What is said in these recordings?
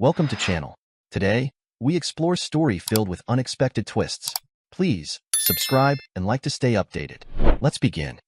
Welcome to channel. Today, we explore story filled with unexpected twists. Please, subscribe and like to stay updated. Let's begin.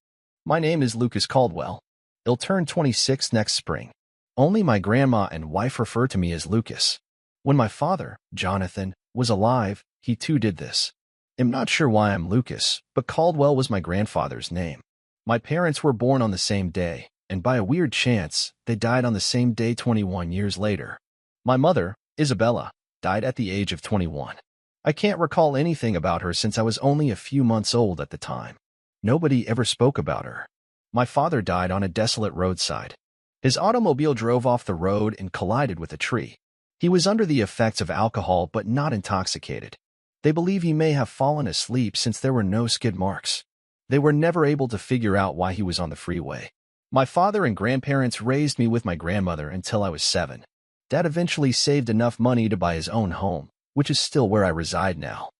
My name is Lucas Caldwell. I'll turn 26 next spring. Only my grandma and wife refer to me as Lucas. When my father, Jonathan, was alive, he too did this. I'm not sure why I'm Lucas, but Caldwell was my grandfather's name. My parents were born on the same day, and by a weird chance, they died on the same day 21 years later. My mother, Isabella, died at the age of 21. I can't recall anything about her since I was only a few months old at the time. Nobody ever spoke about her. My father died on a desolate roadside. His automobile drove off the road and collided with a tree. He was under the effects of alcohol but not intoxicated. They believe he may have fallen asleep since there were no skid marks. They were never able to figure out why he was on the freeway. My father and grandparents raised me with my grandmother until I was 7. Dad eventually saved enough money to buy his own home, which is still where I reside now.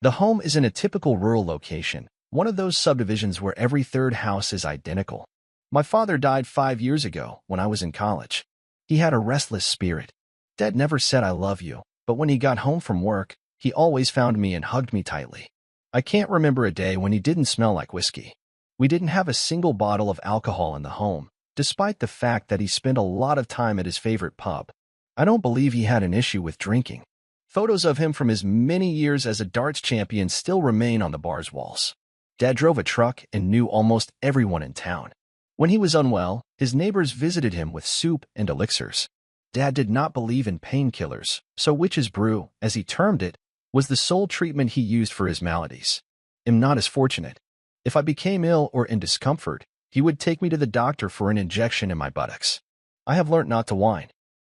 The home is in a typical rural location, one of those subdivisions where every third house is identical. My father died 5 years ago when I was in college. He had a restless spirit. Dad never said I love you, but when he got home from work, he always found me and hugged me tightly. I can't remember a day when he didn't smell like whiskey. We didn't have a single bottle of alcohol in the home, despite the fact that he spent a lot of time at his favorite pub. I don't believe he had an issue with drinking. Photos of him from his many years as a darts champion still remain on the bar's walls. Dad drove a truck and knew almost everyone in town. When he was unwell, his neighbors visited him with soup and elixirs. Dad did not believe in painkillers, so witch's brew, as he termed it, was the sole treatment he used for his maladies. I'm not as fortunate. If I became ill or in discomfort, he would take me to the doctor for an injection in my buttocks. I have learnt not to whine.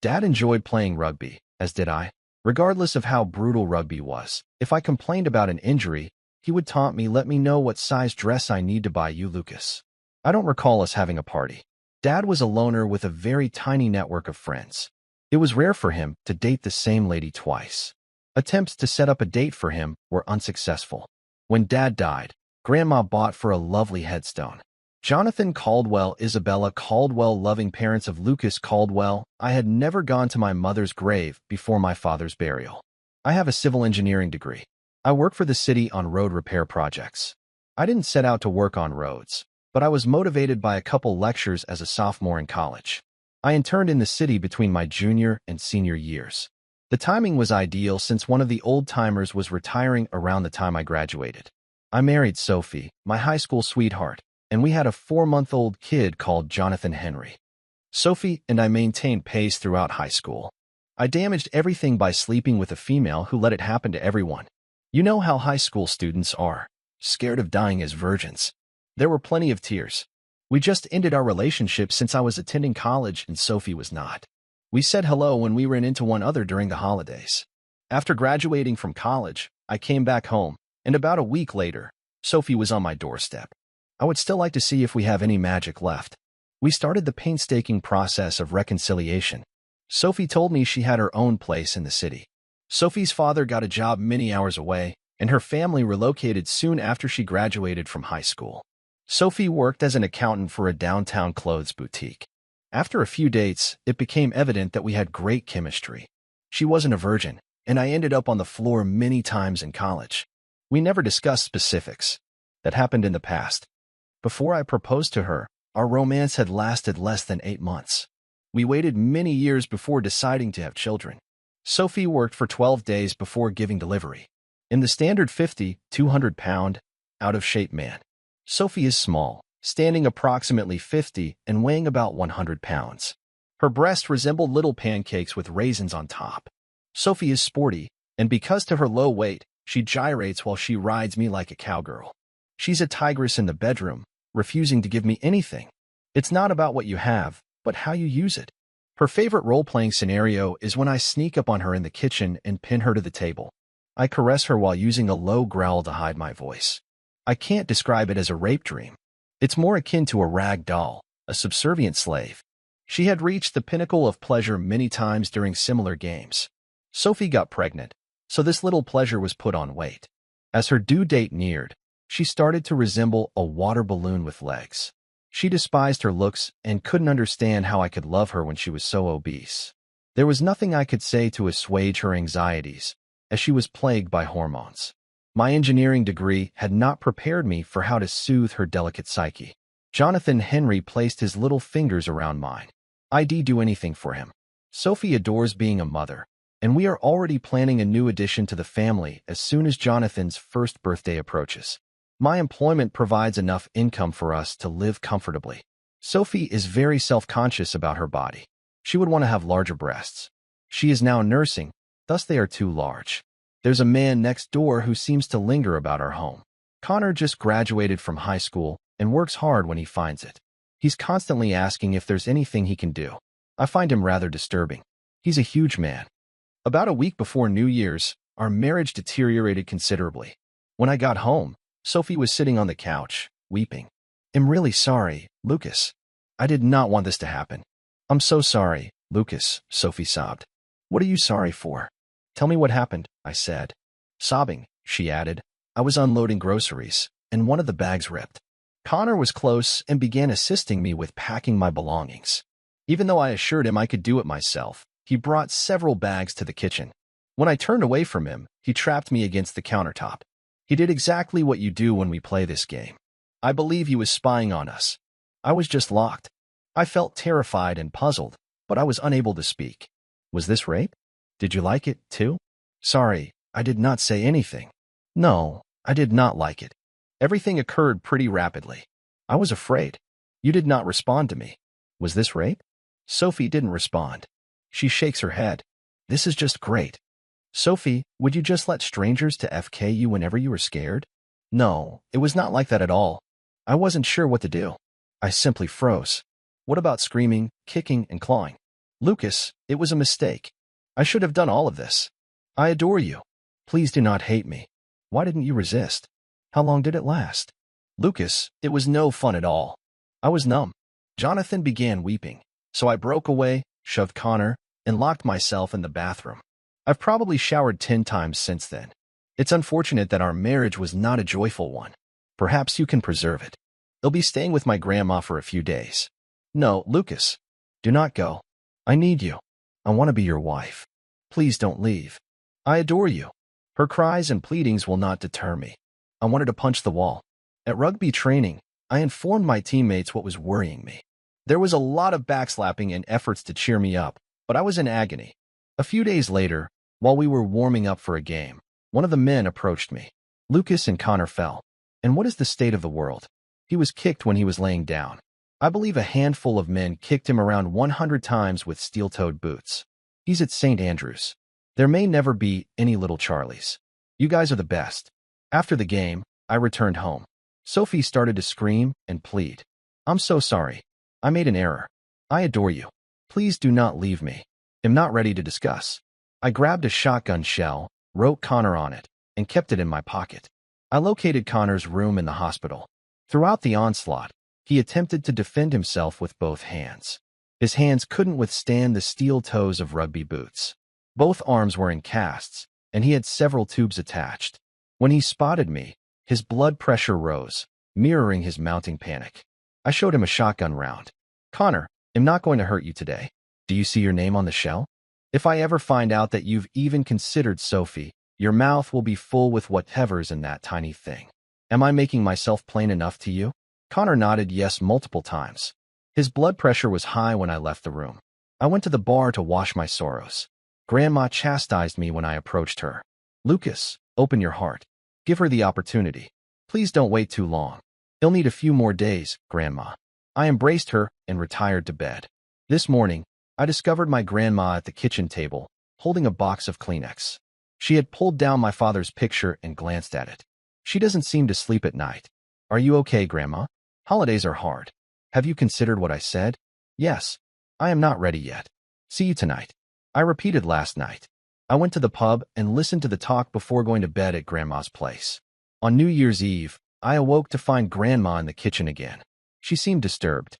Dad enjoyed playing rugby, as did I. Regardless of how brutal rugby was, if I complained about an injury, he would taunt me, let me know what size dress I need to buy you, Lucas. I don't recall us having a party. Dad was a loner with a very tiny network of friends. It was rare for him to date the same lady twice. Attempts to set up a date for him were unsuccessful. When Dad died, Grandma bought for a lovely headstone. Jonathan Caldwell, Isabella Caldwell, loving parents of Lucas Caldwell. I had never gone to my mother's grave before my father's burial. I have a civil engineering degree. I work for the city on road repair projects. I didn't set out to work on roads, but I was motivated by a couple lectures as a sophomore in college. I interned in the city between my junior and senior years. The timing was ideal since one of the old-timers was retiring around the time I graduated. I married Sophie, my high school sweetheart, and we had a 4-month-old kid called Jonathan Henry. Sophie and I maintained pace throughout high school. I damaged everything by sleeping with a female who let it happen to everyone. You know how high school students are, scared of dying as virgins. There were plenty of tears. We just ended our relationship since I was attending college and Sophie was not. We said hello when we ran into one another during the holidays. After graduating from college, I came back home, and about a week later, Sophie was on my doorstep. I would still like to see if we have any magic left. We started the painstaking process of reconciliation. Sophie told me she had her own place in the city. Sophie's father got a job many hours away, and her family relocated soon after she graduated from high school. Sophie worked as an accountant for a downtown clothes boutique. After a few dates, it became evident that we had great chemistry. She wasn't a virgin, and I ended up on the floor many times in college. We never discussed specifics. That happened in the past. Before I proposed to her, our romance had lasted less than 8 months. We waited many years before deciding to have children. Sophie worked for 12 days before giving delivery. In the standard 50, 200-pound, out-of-shape man. Sophie is small, standing approximately 50 and weighing about 100 pounds. Her breasts resembled little pancakes with raisins on top. Sophie is sporty, and because to her low weight, she gyrates while she rides me like a cowgirl. She's a tigress in the bedroom, refusing to give me anything. It's not about what you have, but how you use it. Her favorite role-playing scenario is when I sneak up on her in the kitchen and pin her to the table. I caress her while using a low growl to hide my voice. I can't describe it as a rape dream. It's more akin to a rag doll, a subservient slave. She had reached the pinnacle of pleasure many times during similar games. Sophie got pregnant, so this little pleasure was put on weight. As her due date neared, she started to resemble a water balloon with legs. She despised her looks and couldn't understand how I could love her when she was so obese. There was nothing I could say to assuage her anxieties, as she was plagued by hormones. My engineering degree had not prepared me for how to soothe her delicate psyche. Jonathan Henry placed his little fingers around mine. I'd do anything for him. Sophie adores being a mother, and we are already planning a new addition to the family as soon as Jonathan's first birthday approaches. My employment provides enough income for us to live comfortably. Sophie is very self-conscious about her body. She would want to have larger breasts. She is now nursing, thus they are too large. There's a man next door who seems to linger about our home. Connor just graduated from high school and works hard when he finds it. He's constantly asking if there's anything he can do. I find him rather disturbing. He's a huge man. About a week before New Year's, our marriage deteriorated considerably. When I got home, Sophie was sitting on the couch, weeping. "I'm really sorry, Lucas. I did not want this to happen." "I'm so sorry, Lucas," Sophie sobbed. "What are you sorry for?" "Tell me what happened," I said. Sobbing, she added, "I was unloading groceries, and one of the bags ripped. Connor was close and began assisting me with packing my belongings. Even though I assured him I could do it myself, he brought several bags to the kitchen. When I turned away from him, he trapped me against the countertop. He did exactly what you do when we play this game. I believe he was spying on us. I was just locked. I felt terrified and puzzled, but I was unable to speak. Was this rape? Did you like it, too?" "Sorry, I did not say anything." "No, I did not like it. Everything occurred pretty rapidly. I was afraid. You did not respond to me. Was this rape?" Sophie didn't respond. She shakes her head. "This is just great." "Sophie, would you just let strangers to FK you whenever you were scared?" "No, it was not like that at all. I wasn't sure what to do. I simply froze." "What about screaming, kicking, and clawing?" "Lucas, it was a mistake. I should have done all of this. I adore you. Please do not hate me. Why didn't you resist? How long did it last?" "Lucas, it was no fun at all. I was numb." Jonathan began weeping, so I broke away, shoved Connor, and locked myself in the bathroom. I've probably showered 10 times since then. It's unfortunate that our marriage was not a joyful one. Perhaps you can preserve it. I'll be staying with my grandma for a few days. "No, Lucas. Do not go. I need you. I want to be your wife. Please don't leave. I adore you." Her cries and pleadings will not deter me. I wanted to punch the wall. At rugby training, I informed my teammates what was worrying me. There was a lot of backslapping and efforts to cheer me up, but I was in agony. A few days later, while we were warming up for a game, one of the men approached me. "Lucas and Connor fell. And what is the state of the world?" He was kicked when he was laying down. I believe a handful of men kicked him around 100 times with steel-toed boots. He's at St. Andrews. There may never be any little Charlies. You guys are the best. After the game, I returned home. Sophie started to scream and plead. "I'm so sorry. I made an error. I adore you. Please do not leave me. I'm not ready to discuss." I grabbed a shotgun shell, wrote Connor on it, and kept it in my pocket. I located Connor's room in the hospital. Throughout the onslaught, he attempted to defend himself with both hands. His hands couldn't withstand the steel toes of rugby boots. Both arms were in casts, and he had several tubes attached. When he spotted me, his blood pressure rose, mirroring his mounting panic. I showed him a shotgun round. "Connor, I'm not going to hurt you today. Do you see your name on the shell? If I ever find out that you've even considered Sophie, your mouth will be full with whatever's in that tiny thing. Am I making myself plain enough to you?" Connor nodded yes multiple times. His blood pressure was high when I left the room. I went to the bar to wash my sorrows. Grandma chastised me when I approached her. "Lucas, open your heart. Give her the opportunity. Please don't wait too long. He'll need a few more days, Grandma." I embraced her and retired to bed. This morning, I discovered my grandma at the kitchen table, holding a box of Kleenex. She had pulled down my father's picture and glanced at it. She doesn't seem to sleep at night. "Are you okay, Grandma? Holidays are hard. Have you considered what I said?" "Yes. I am not ready yet. See you tonight." I repeated last night. I went to the pub and listened to the talk before going to bed at Grandma's place. On New Year's Eve, I awoke to find Grandma in the kitchen again. She seemed disturbed.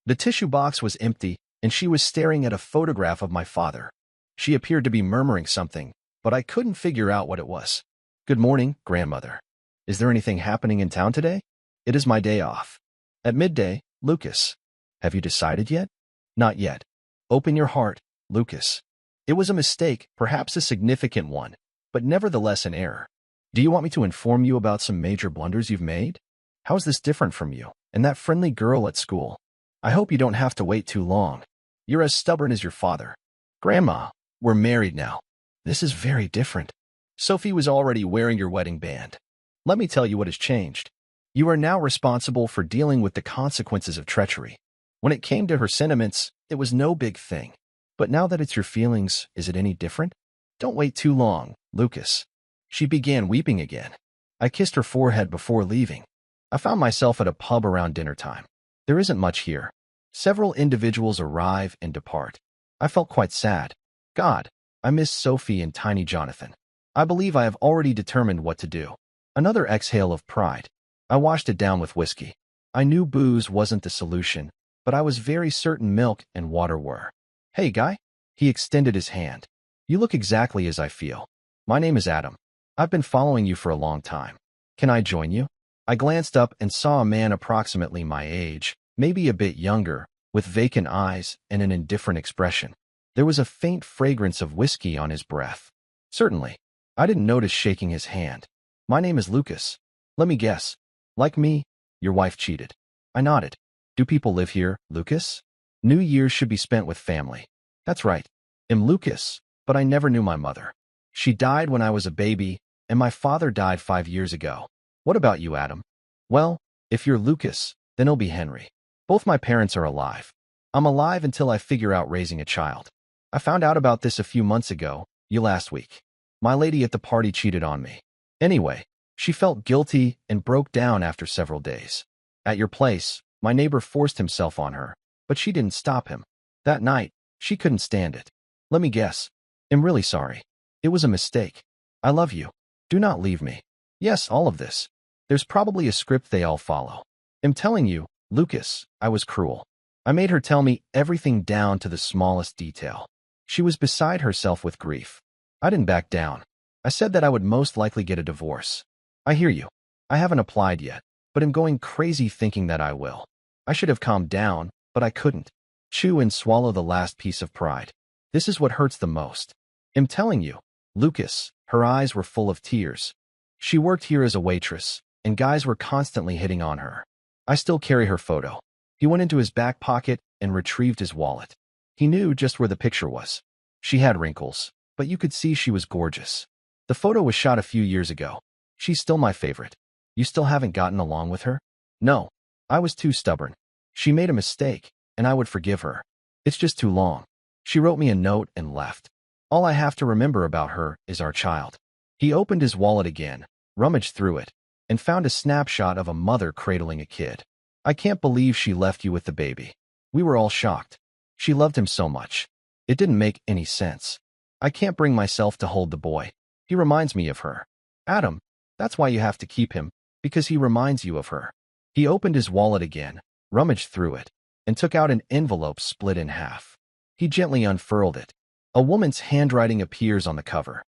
The tissue box was empty, and she was staring at a photograph of my father. She appeared to be murmuring something, but I couldn't figure out what it was. "Good morning, Grandmother. Is there anything happening in town today? It is my day off." At midday, "Lucas, have you decided yet?" "Not yet. Open your heart, Lucas. It was a mistake, perhaps a significant one, but nevertheless an error. Do you want me to inform you about some major blunders you've made? How is this different from you and that friendly girl at school? I hope you don't have to wait too long. You're as stubborn as your father. Grandma, we're married now. This is very different. Sophie was already wearing your wedding band. Let me tell you what has changed. You are now responsible for dealing with the consequences of treachery. When it came to her sentiments, it was no big thing. But now that it's your feelings, is it any different? Don't wait too long, Lucas. She began weeping again. I kissed her forehead before leaving. I found myself at a pub around dinner time. There isn't much here. Several individuals arrive and depart. I felt quite sad. God, I miss Sophie and tiny Jonathan. I believe I have already determined what to do. Another exhale of pride. I washed it down with whiskey. I knew booze wasn't the solution, but I was very certain milk and water were. Hey, guy. He extended his hand. You look exactly as I feel. My name is Adam. I've been following you for a long time. Can I join you? I glanced up and saw a man approximately my age, maybe a bit younger, with vacant eyes and an indifferent expression. There was a faint fragrance of whiskey on his breath. Certainly. I didn't notice shaking his hand. My name is Lucas. Let me guess. Like me, your wife cheated. I nodded. Do people live here, Lucas? New Year's should be spent with family. That's right. I'm Lucas, but I never knew my mother. She died when I was a baby, and my father died 5 years ago. What about you, Adam? Well, if you're Lucas, then it'll be Henry. Both my parents are alive. I'm alive until I figure out raising a child. I found out about this a few months ago, last week. My lady at the party cheated on me. Anyway, she felt guilty and broke down after several days. At your place, my neighbor forced himself on her, but she didn't stop him. That night, she couldn't stand it. Let me guess. I'm really sorry. It was a mistake. I love you. Do not leave me. Yes, all of this. There's probably a script they all follow. I'm telling you, Lucas, I was cruel. I made her tell me everything down to the smallest detail. She was beside herself with grief. I didn't back down. I said that I would most likely get a divorce. I hear you. I haven't applied yet, but I'm going crazy thinking that I will. I should have calmed down, but I couldn't. Chew and swallow the last piece of pride. This is what hurts the most. I'm telling you, Lucas, her eyes were full of tears. She worked here as a waitress, and guys were constantly hitting on her. I still carry her photo. He went into his back pocket and retrieved his wallet. He knew just where the picture was. She had wrinkles, but you could see she was gorgeous. The photo was shot a few years ago. She's still my favorite. You still haven't gotten along with her? No. I was too stubborn. She made a mistake, and I would forgive her. It's just too long. She wrote me a note and left. All I have to remember about her is our child. He opened his wallet again, rummaged through it, and found a snapshot of a mother cradling a kid. I can't believe she left you with the baby. We were all shocked. She loved him so much. It didn't make any sense. I can't bring myself to hold the boy. He reminds me of her. Adam, that's why you have to keep him, because he reminds you of her. He opened his wallet again, rummaged through it, and took out an envelope split in half. He gently unfurled it. A woman's handwriting appears on the cover.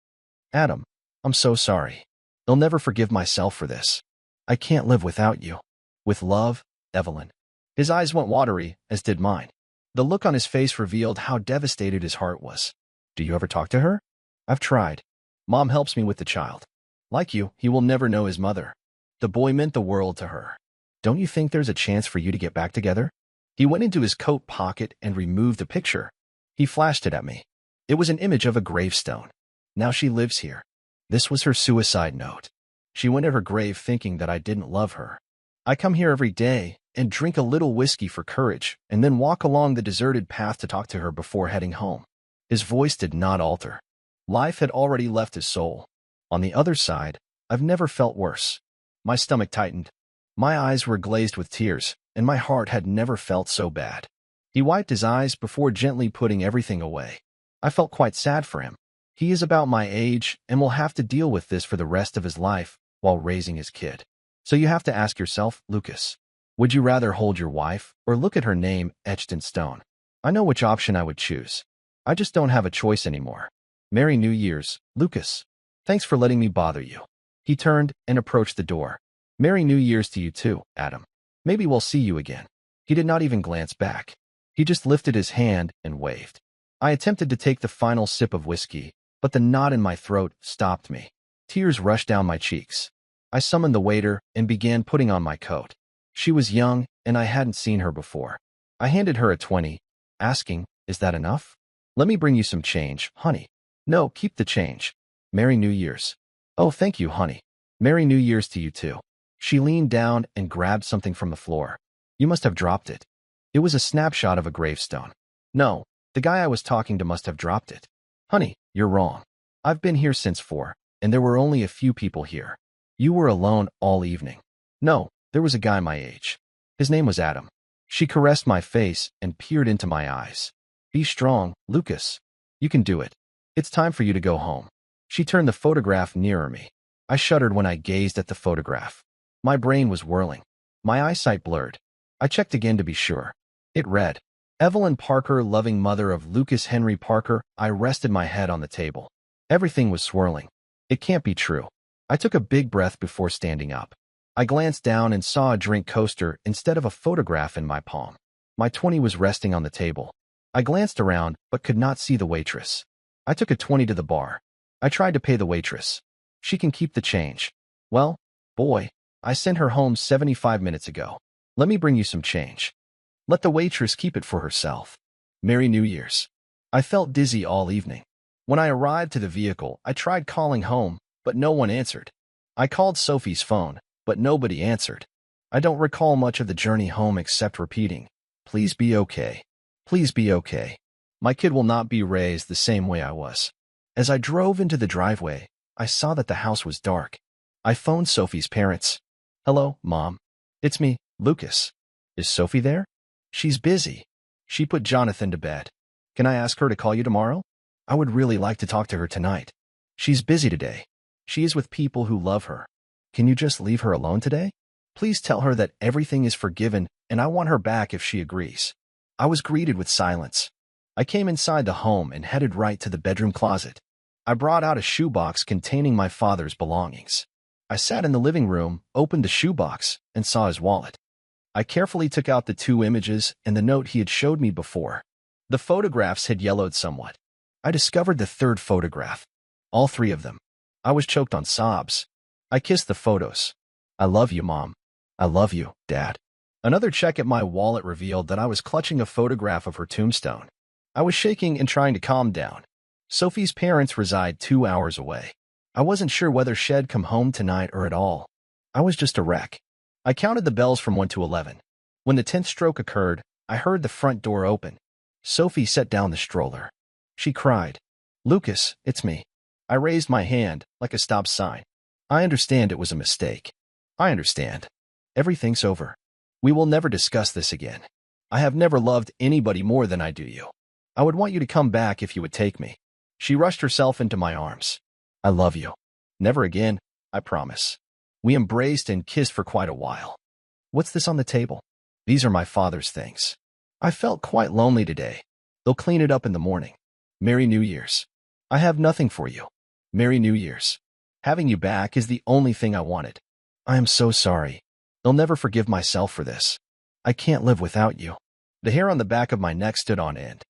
Adam, I'm so sorry. I'll never forgive myself for this. I can't live without you. With love, Evelyn. His eyes went watery, as did mine. The look on his face revealed how devastated his heart was. Do you ever talk to her? I've tried. Mom helps me with the child. Like you, he will never know his mother. The boy meant the world to her. Don't you think there's a chance for you to get back together? He went into his coat pocket and removed a picture. He flashed it at me. It was an image of a gravestone. Now she lives here. This was her suicide note. She went to her grave thinking that I didn't love her. I come here every day and drink a little whiskey for courage and then walk along the deserted path to talk to her before heading home. His voice did not alter. Life had already left his soul. On the other side, I've never felt worse. My stomach tightened. My eyes were glazed with tears, and my heart had never felt so bad. He wiped his eyes before gently putting everything away. I felt quite sad for him. He is about my age and will have to deal with this for the rest of his life while raising his kid. So you have to ask yourself, Lucas, would you rather hold your wife or look at her name etched in stone? I know which option I would choose. I just don't have a choice anymore. Merry New Year's, Lucas. Thanks for letting me bother you. He turned and approached the door. Merry New Year's to you too, Adam. Maybe we'll see you again. He did not even glance back. He just lifted his hand and waved. I attempted to take the final sip of whiskey, but the knot in my throat stopped me. Tears rushed down my cheeks. I summoned the waiter and began putting on my coat. She was young, and I hadn't seen her before. I handed her a 20, asking, "Is that enough? Let me bring you some change, honey." "No, keep the change. Merry New Year's." "Oh, thank you, honey. Merry New Year's to you too." She leaned down and grabbed something from the floor. "You must have dropped it." It was a snapshot of a gravestone. "No, the guy I was talking to must have dropped it." "Honey, you're wrong. I've been here since 4, and there were only a few people here. You were alone all evening." "No, there was a guy my age. His name was Adam." She caressed my face and peered into my eyes. "Be strong, Lucas. You can do it. It's time for you to go home." She turned the photograph nearer me. I shuddered when I gazed at the photograph. My brain was whirling. My eyesight blurred. I checked again to be sure. It read, "Evelyn Parker, loving mother of Lucas Henry Parker." I rested my head on the table. Everything was swirling. It can't be true. I took a big breath before standing up. I glanced down and saw a drink coaster instead of a photograph in my palm. My 20 was resting on the table. I glanced around but could not see the waitress. I took a 20 to the bar. I tried to pay the waitress. "She can keep the change." "Well, boy, I sent her home 75 minutes ago. Let me bring you some change." "Let the waitress keep it for herself." Merry New Year's. I felt dizzy all evening. When I arrived to the vehicle, I tried calling home, but no one answered. I called Sophie's phone, but nobody answered. I don't recall much of the journey home except repeating, "Please be okay. Please be okay. My kid will not be raised the same way I was." As I drove into the driveway, I saw that the house was dark. I phoned Sophie's parents. "Hello, Mom. It's me, Lucas. Is Sophie there?" "She's busy. She put Jonathan to bed. Can I ask her to call you tomorrow? I would really like to talk to her tonight. She's busy today. She is with people who love her. Can you just leave her alone today? Please tell her that everything is forgiven and I want her back if she agrees." I was greeted with silence. I came inside the home and headed right to the bedroom closet. I brought out a shoebox containing my father's belongings. I sat in the living room, opened the shoebox, and saw his wallet. I carefully took out the 2 images and the note he had showed me before. The photographs had yellowed somewhat. I discovered the 3rd photograph. All 3 of them. I was choked on sobs. I kissed the photos. "I love you, Mom. I love you, Dad." Another check at my wallet revealed that I was clutching a photograph of her tombstone. I was shaking and trying to calm down. Sophie's parents reside 2 hours away. I wasn't sure whether she'd come home tonight or at all. I was just a wreck. I counted the bells from 1 to 11. When the 10th stroke occurred, I heard the front door open. Sophie set down the stroller. She cried, "Lucas, it's me." I raised my hand, like a stop sign. "I understand it was a mistake. I understand. Everything's over. We will never discuss this again. I have never loved anybody more than I do you. I would want you to come back if you would take me." She rushed herself into my arms. "I love you. Never again, I promise." We embraced and kissed for quite a while. "What's this on the table?" "These are my father's things. I felt quite lonely today. They'll clean it up in the morning. Merry New Year's." "I have nothing for you." "Merry New Year's. Having you back is the only thing I wanted." "I am so sorry. I'll never forgive myself for this. I can't live without you." The hair on the back of my neck stood on end.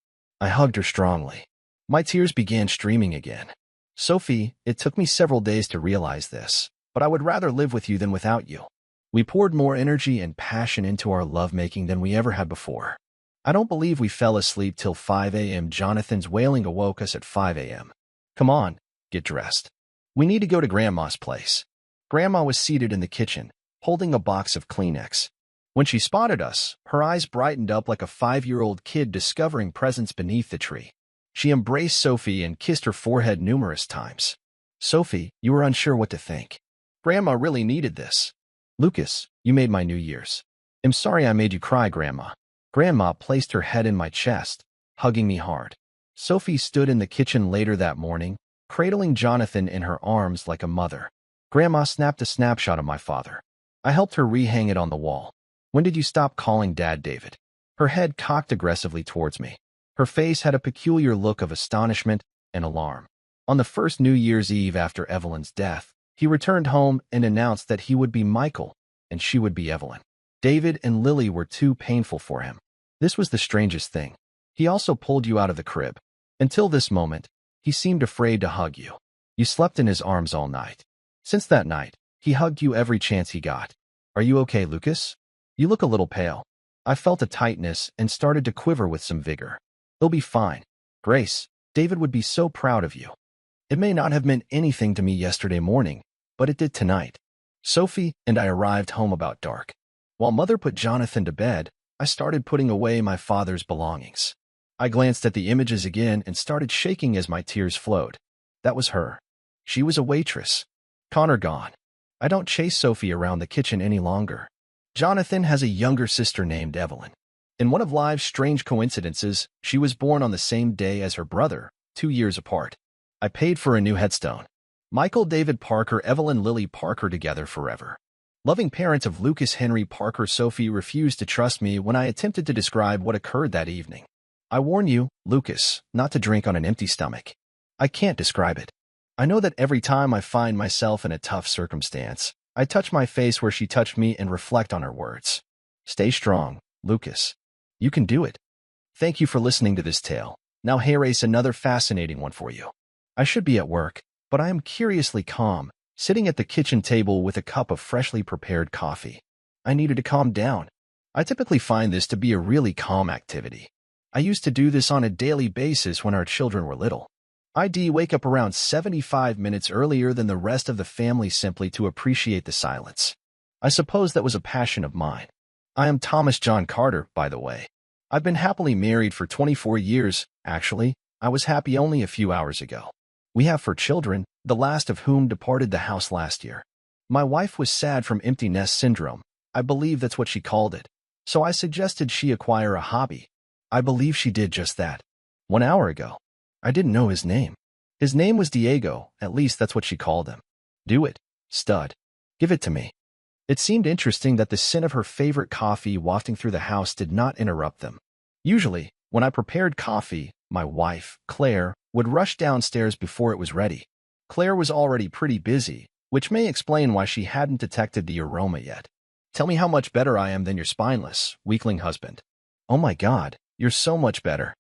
I hugged her strongly. My tears began streaming again. "Sophie, it took me several days to realize this, but I would rather live with you than without you." We poured more energy and passion into our lovemaking than we ever had before. I don't believe we fell asleep till 5 a.m. Jonathan's wailing awoke us at 5 a.m. "Come on, get dressed. We need to go to Grandma's place." Grandma was seated in the kitchen, holding a box of Kleenex. When she spotted us, her eyes brightened up like a 5-year-old kid discovering presents beneath the tree. She embraced Sophie and kissed her forehead numerous times. "Sophie, you were unsure what to think. Grandma really needed this." "Lucas, you made my New Year's. I'm sorry I made you cry, Grandma." Grandma placed her head in my chest, hugging me hard. Sophie stood in the kitchen later that morning, cradling Jonathan in her arms like a mother. Grandma snapped a snapshot of my father. I helped her rehang it on the wall. "When did you stop calling Dad David?" Her head cocked aggressively towards me. Her face had a peculiar look of astonishment and alarm. On the first New Year's Eve after Evelyn's death, he returned home and announced that he would be Michael and she would be Evelyn. David and Lily were too painful for him. This was the strangest thing. He also pulled you out of the crib. Until this moment, he seemed afraid to hug you. You slept in his arms all night. Since that night, he hugged you every chance he got. Are you okay, Lucas? You look a little pale. I felt a tightness and started to quiver with some vigor. You'll be fine. Grace, David would be so proud of you. It may not have meant anything to me yesterday morning, but it did tonight. Sophie and I arrived home about dark. While Mother put Jonathan to bed, I started putting away my father's belongings. I glanced at the images again and started shaking as my tears flowed. That was her. She was a waitress. Connor gone. I don't chase Sophie around the kitchen any longer. Jonathan has a younger sister named Evelyn. In one of life's strange coincidences, she was born on the same day as her brother, 2 years apart. I paid for a new headstone. Michael David Parker, Evelyn Lily Parker, together forever. Loving parents of Lucas Henry Parker. Sophie refused to trust me when I attempted to describe what occurred that evening. I warn you, Lucas, not to drink on an empty stomach. I can't describe it. I know that every time I find myself in a tough circumstance, I touch my face where she touched me and reflect on her words. Stay strong, Lucas. You can do it. Thank you for listening to this tale. Now here is another fascinating one for you. I should be at work, but I am curiously calm, sitting at the kitchen table with a cup of freshly prepared coffee. I needed to calm down. I typically find this to be a really calm activity. I used to do this on a daily basis when our children were little. I'd wake up around 75 minutes earlier than the rest of the family simply to appreciate the silence. I suppose that was a passion of mine. I am Thomas John Carter, by the way. I've been happily married for 24 years. Actually, I was happy only a few hours ago. We have 4 children, the last of whom departed the house last year. My wife was sad from empty nest syndrome. I believe that's what she called it. So I suggested she acquire a hobby. I believe she did just that. 1 hour ago. I didn't know his name. His name was Diego, at least that's what she called him. Do it, stud. Give it to me. It seemed interesting that the scent of her favorite coffee wafting through the house did not interrupt them. Usually, when I prepared coffee, my wife, Claire, would rush downstairs before it was ready. Claire was already pretty busy, which may explain why she hadn't detected the aroma yet. Tell me how much better I am than your spineless, weakling husband. Oh my God, you're so much better.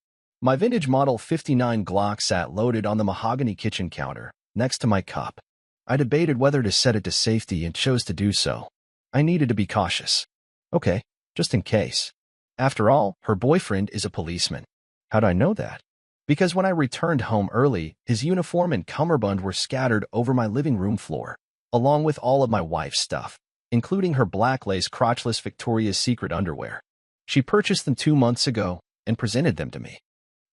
My vintage Model 59 Glock sat loaded on the mahogany kitchen counter, next to my cup. I debated whether to set it to safety and chose to do so. I needed to be cautious. Okay, just in case. After all, her boyfriend is a policeman. How'd I know that? Because when I returned home early, his uniform and cummerbund were scattered over my living room floor, along with all of my wife's stuff, including her black lace crotchless Victoria's Secret underwear. She purchased them 2 months ago and presented them to me.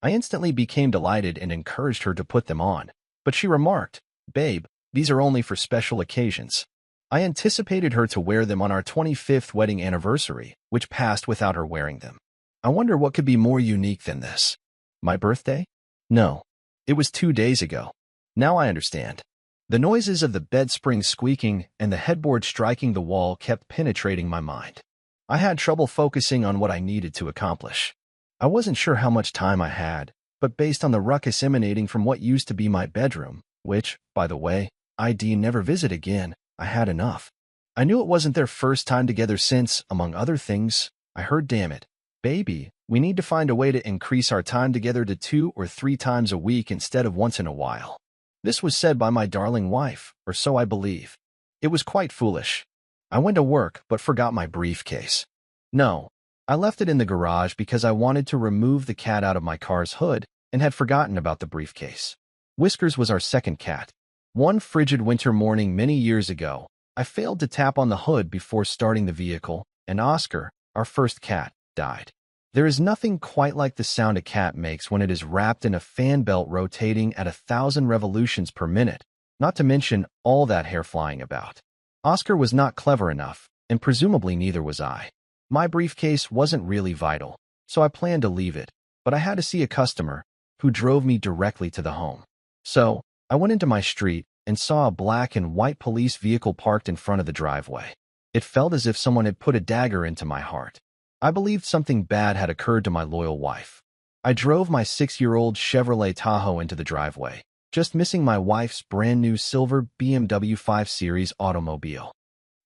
I instantly became delighted and encouraged her to put them on, but she remarked, "Babe, these are only for special occasions." I anticipated her to wear them on our 25th wedding anniversary, which passed without her wearing them. I wonder what could be more unique than this. My birthday? No. It was 2 days ago. Now I understand. The noises of the bed springs squeaking and the headboard striking the wall kept penetrating my mind. I had trouble focusing on what I needed to accomplish. I wasn't sure how much time I had, but based on the ruckus emanating from what used to be my bedroom, which, by the way, I'd never visit again, I had enough. I knew it wasn't their first time together since, among other things, I heard, "Damn it, baby, we need to find a way to increase our time together to 2 or 3 times a week instead of once in a while." This was said by my darling wife, or so I believe. It was quite foolish. I went to work but forgot my briefcase. No, I left it in the garage because I wanted to remove the cat out of my car's hood and had forgotten about the briefcase. Whiskers was our second cat. One frigid winter morning many years ago, I failed to tap on the hood before starting the vehicle, and Oscar, our first cat, died. There is nothing quite like the sound a cat makes when it is wrapped in a fan belt rotating at 1,000 revolutions per minute, not to mention all that hair flying about. Oscar was not clever enough, and presumably neither was I. My briefcase wasn't really vital, so I planned to leave it, but I had to see a customer, who drove me directly to the home. So, I went into my street and saw a black and white police vehicle parked in front of the driveway. It felt as if someone had put a dagger into my heart. I believed something bad had occurred to my loyal wife. I drove my 6-year-old Chevrolet Tahoe into the driveway, just missing my wife's brand-new silver BMW 5 Series automobile.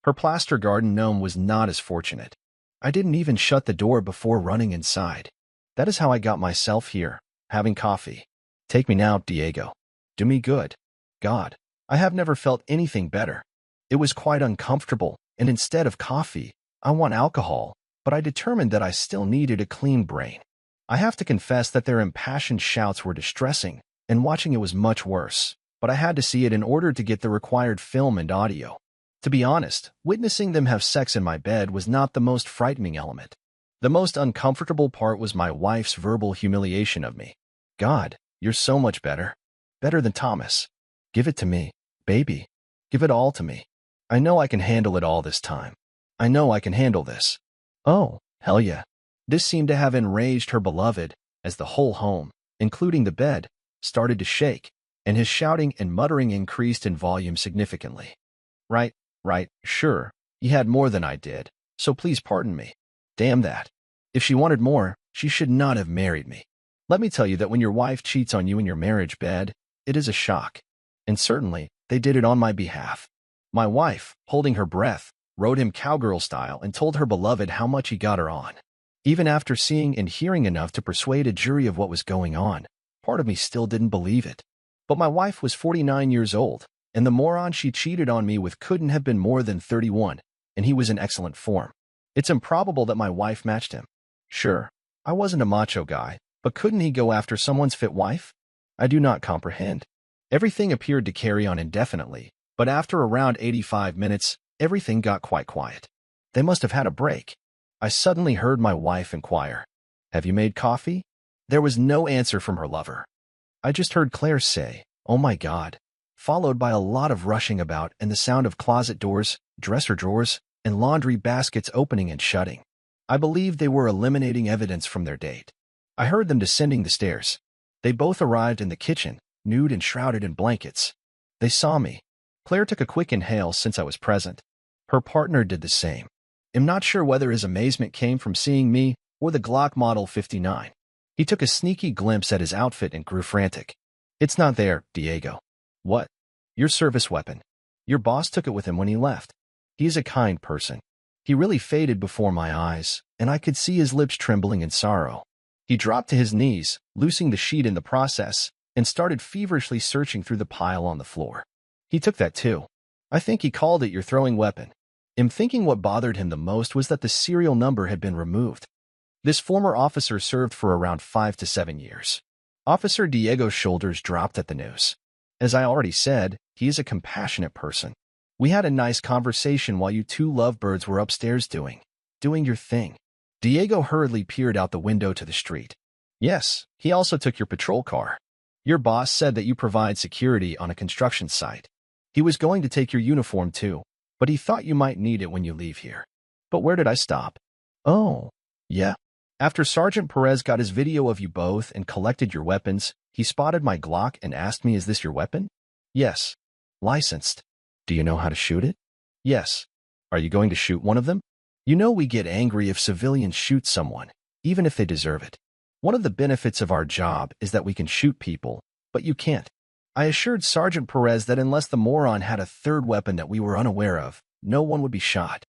Her plaster garden gnome was not as fortunate. I didn't even shut the door before running inside. That is how I got myself here, having coffee. Take me now, Diego. Do me good. God, I have never felt anything better. It was quite uncomfortable, and instead of coffee, I want alcohol, but I determined that I still needed a clean brain. I have to confess that their impassioned shouts were distressing, and watching it was much worse, but I had to see it in order to get the required film and audio. To be honest, witnessing them have sex in my bed was not the most frightening element. The most uncomfortable part was my wife's verbal humiliation of me. God, you're so much better. Better than Thomas. Give it to me, baby. Give it all to me. I know I can handle it all this time. I know I can handle this. Oh, hell yeah. This seemed to have enraged her beloved, as the whole home, including the bed, started to shake, and his shouting and muttering increased in volume significantly. Right, sure, he had more than I did, so please pardon me. Damn that. If she wanted more, she should not have married me. Let me tell you that when your wife cheats on you in your marriage bed, it is a shock. And certainly, they did it on my behalf. My wife, holding her breath, rode him cowgirl style and told her beloved how much he got her on. Even after seeing and hearing enough to persuade a jury of what was going on, part of me still didn't believe it. But my wife was 49 years old, and the moron she cheated on me with couldn't have been more than 31, and he was in excellent form. It's improbable that my wife matched him. Sure, I wasn't a macho guy, but couldn't he go after someone's fit wife? I do not comprehend. Everything appeared to carry on indefinitely, but after around 85 minutes, everything got quite quiet. They must have had a break. I suddenly heard my wife inquire, "Have you made coffee?" There was no answer from her lover. I just heard Claire say, "Oh my God," followed by a lot of rushing about and the sound of closet doors, dresser drawers, and laundry baskets opening and shutting. I believed they were eliminating evidence from their date. I heard them descending the stairs. They both arrived in the kitchen, nude and shrouded in blankets. They saw me. Claire took a quick inhale since I was present. Her partner did the same. I'm not sure whether his amazement came from seeing me or the Glock Model 59. He took a sneaky glimpse at his outfit and grew frantic. "It's not there, Diego." "What?" "Your service weapon. Your boss took it with him when he left. He is a kind person." He really faded before my eyes, and I could see his lips trembling in sorrow. He dropped to his knees, loosing the sheet in the process, and started feverishly searching through the pile on the floor. He took that too. I think he called it your throwing weapon. I'm thinking what bothered him the most was that the serial number had been removed. This former officer served for around 5 to 7 years. Officer Diego's shoulders dropped at the news. As I already said, he is a compassionate person. We had a nice conversation while you two lovebirds were upstairs doing your thing. Diego hurriedly peered out the window to the street. Yes, he also took your patrol car. Your boss said that you provide security on a construction site. He was going to take your uniform too, but he thought you might need it when you leave here. But where did I stop? Oh, yeah. After Sergeant Perez got his video of you both and collected your weapons, he spotted my Glock and asked me, "Is this your weapon?" "Yes." "Licensed." "Do you know how to shoot it?" "Yes." "Are you going to shoot one of them?" You know we get angry if civilians shoot someone, even if they deserve it. One of the benefits of our job is that we can shoot people, but you can't. I assured Sergeant Perez that unless the moron had a third weapon that we were unaware of, no one would be shot.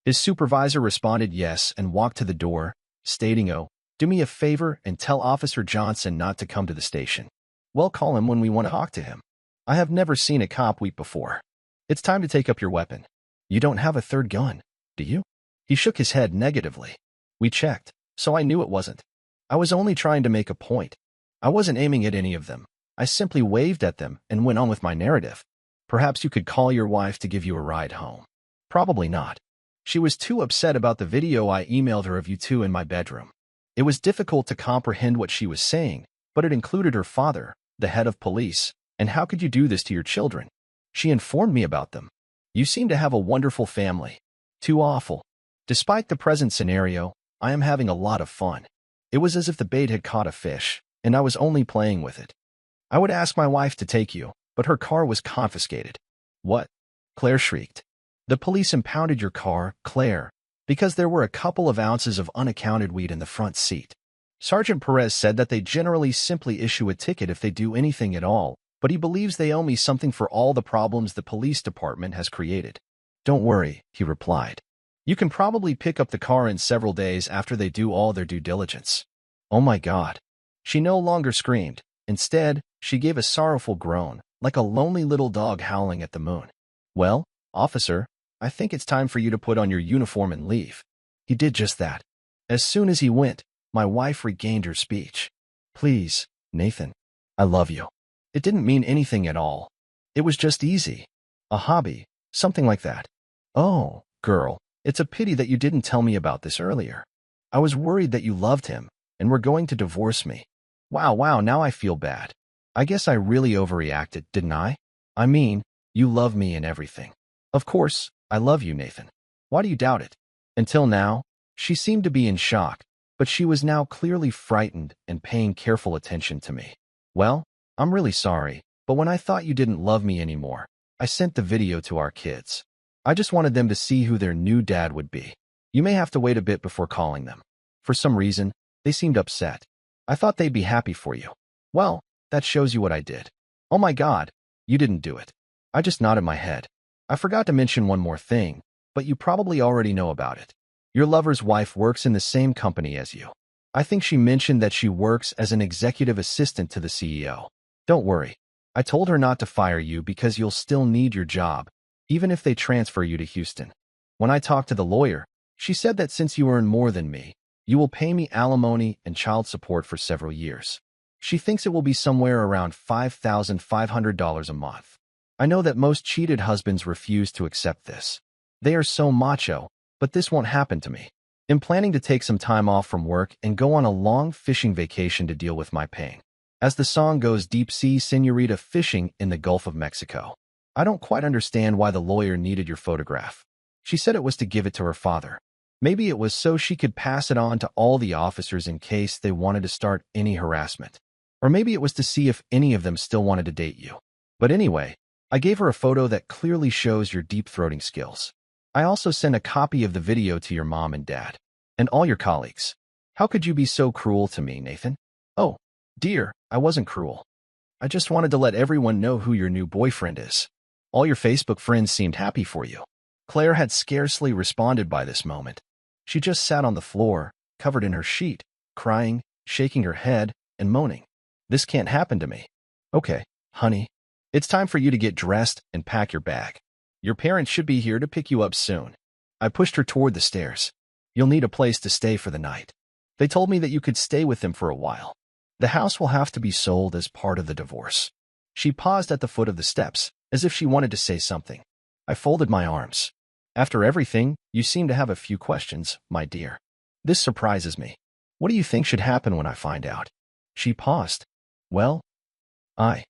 His supervisor responded yes and walked to the door, stating, "Oh, do me a favor and tell Officer Johnson not to come to the station. We'll call him when we want to talk to him. I have never seen a cop weep before. It's time to take up your weapon. You don't have a third gun, do you?" He shook his head negatively. We checked, so I knew it wasn't. I was only trying to make a point. I wasn't aiming at any of them. I simply waved at them and went on with my narrative. Perhaps you could call your wife to give you a ride home. Probably not. She was too upset about the video I emailed her of you two in my bedroom. It was difficult to comprehend what she was saying, but it included her father, the head of police, and how could you do this to your children? She informed me about them. You seem to have a wonderful family. Too awful. Despite the present scenario, I am having a lot of fun. It was as if the bait had caught a fish, and I was only playing with it. I would ask my wife to take you, but her car was confiscated. What? Claire shrieked. The police impounded your car, Claire, because there were a couple of ounces of unaccounted weed in the front seat. Sergeant Perez said that they generally simply issue a ticket if they do anything at all, but he believes they owe me something for all the problems the police department has created. Don't worry, he replied. You can probably pick up the car in several days after they do all their due diligence. Oh my God. She no longer screamed. Instead, she gave a sorrowful groan, like a lonely little dog howling at the moon. Well, officer, I think it's time for you to put on your uniform and leave. He did just that. As soon as he went, my wife regained her speech. Please, Nathan, I love you. It didn't mean anything at all. It was just easy. A hobby, something like that. Oh, girl, it's a pity that you didn't tell me about this earlier. I was worried that you loved him and were going to divorce me. Wow, now I feel bad. I guess I really overreacted, didn't I? I mean, you love me and everything. Of course, I love you, Nathan. Why do you doubt it? Until now, she seemed to be in shock, but she was now clearly frightened and paying careful attention to me. Well, I'm really sorry, but when I thought you didn't love me anymore, I sent the video to our kids. I just wanted them to see who their new dad would be. You may have to wait a bit before calling them. For some reason, they seemed upset. I thought they'd be happy for you. Well, that shows you what I did. Oh my God, you didn't do it. I just nodded my head. I forgot to mention one more thing, but you probably already know about it. Your lover's wife works in the same company as you. I think she mentioned that she works as an executive assistant to the CEO. Don't worry. I told her not to fire you because you'll still need your job, even if they transfer you to Houston. When I talked to the lawyer, she said that since you earn more than me, you will pay me alimony and child support for several years. She thinks it will be somewhere around $5,500 a month. I know that most cheated husbands refuse to accept this. They are so macho, but this won't happen to me. I'm planning to take some time off from work and go on a long fishing vacation to deal with my pain. As the song goes, deep sea señorita fishing in the Gulf of Mexico. I don't quite understand why the lawyer needed your photograph. She said it was to give it to her father. Maybe it was so she could pass it on to all the officers in case they wanted to start any harassment. Or maybe it was to see if any of them still wanted to date you. But anyway, I gave her a photo that clearly shows your deep-throating skills. I also sent a copy of the video to your mom and dad, and all your colleagues. How could you be so cruel to me, Nathan? Oh, dear, I wasn't cruel. I just wanted to let everyone know who your new boyfriend is. All your Facebook friends seemed happy for you. Claire had scarcely responded by this moment. She just sat on the floor, covered in her sheet, crying, shaking her head, and moaning. This can't happen to me. Okay, honey. It's time for you to get dressed and pack your bag. Your parents should be here to pick you up soon. I pushed her toward the stairs. You'll need a place to stay for the night. They told me that you could stay with them for a while. The house will have to be sold as part of the divorce. She paused at the foot of the steps, as if she wanted to say something. I folded my arms. After everything, you seem to have a few questions, my dear. This surprises me. What do you think should happen when I find out? She paused. Well, I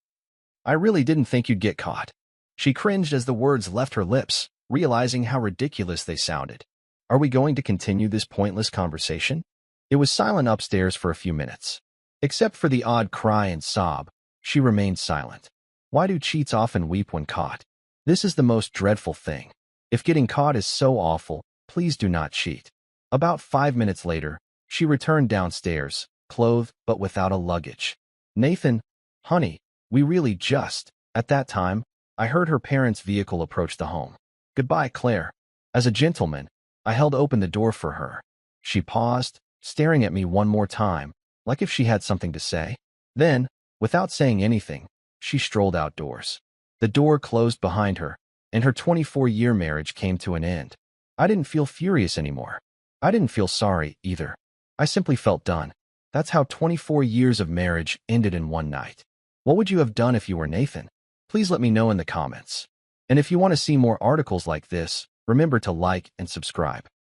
really didn't think you'd get caught. She cringed as the words left her lips, realizing how ridiculous they sounded. Are we going to continue this pointless conversation? It was silent upstairs for a few minutes. Except for the odd cry and sob, she remained silent. Why do cheats often weep when caught? This is the most dreadful thing. If getting caught is so awful, please do not cheat. About 5 minutes later, she returned downstairs, clothed but without a luggage. Nathan, honey, we really just, at that time, I heard her parents' vehicle approach the home. Goodbye, Claire. As a gentleman, I held open the door for her. She paused, staring at me one more time, like if she had something to say. Then, without saying anything, she strolled outdoors. The door closed behind her, and her 24-year marriage came to an end. I didn't feel furious anymore. I didn't feel sorry, either. I simply felt done. That's how 24 years of marriage ended in one night. What would you have done if you were Nathan? Please let me know in the comments. And if you want to see more articles like this, remember to like and subscribe.